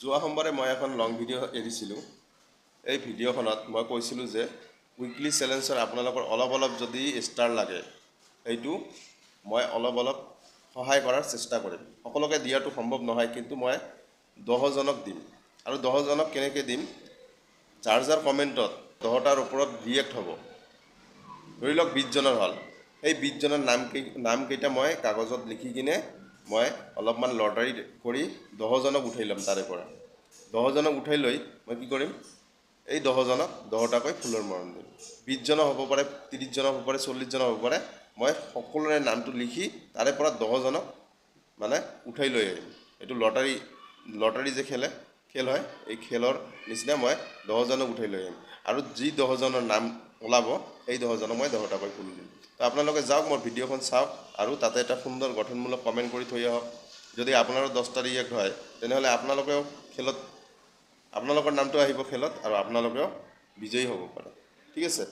যোৱা সোমবাৰে মই এখন লং ভিডিঅ' এৰিছিলোঁ। এই ভিডিঅ'খনত মই কৈছিলোঁ যে উইকলি চেলেঞ্জৰ আপোনালোকৰ অলপ যদি ষ্টাৰ লাগে এইটো মই অলপ সহায় কৰাৰ চেষ্টা কৰিম। সকলোকে দিয়াটো সম্ভৱ নহয়, কিন্তু মই 10জনক দিম। আৰু 10জনক কেনেকৈ দিম? যাৰ কমেণ্টত 10টাৰ ওপৰত ৰিয়েক্ট হ'ব, ধৰি লওক 20জনৰ হ'ল, সেই 20জনৰ নামকেইটা মই কাগজত লিখি কিনে মই অলপমান লটাৰী কৰি 10জনক উঠাই ল'ম। তাৰে পৰা 10জনক উঠাই লৈ মই কি কৰিম? এই 10জনক 10টাকৈ ফুলৰ মৰম দিম। 20জনক হ'ব পাৰে, 30জনক হ'ব পাৰে, 40জনক হ'ব পাৰে। মই সকলোৰে নামটো লিখি তাৰে পৰা 10জনক মানে উঠাই লৈ আহিম। এইটো লটাৰী যে খেল হয়, এই খেলৰ নিচিনা মই 10জনক উঠাই লৈ আহিম। আৰু যি 10জনৰ নাম ওলাব সেই 10জনক মই 10টাকৈ ফুল দিম। তো আপোনালোকে যাওক, মোৰ ভিডিঅ'খন চাওক আৰু তাতে এটা সুন্দৰ গঠনমূলক কমেণ্ট কৰি থৈ আহক। যদি আপোনাৰো 10টা ৰিয়েক্ট হয়, তেনেহ'লে আপোনালোকেও খেলত আপোনালোকৰ নামটো আহিব খেলত আৰু আপোনালোকেও বিজয়ী হ'ব পাৰে। ঠিক আছে?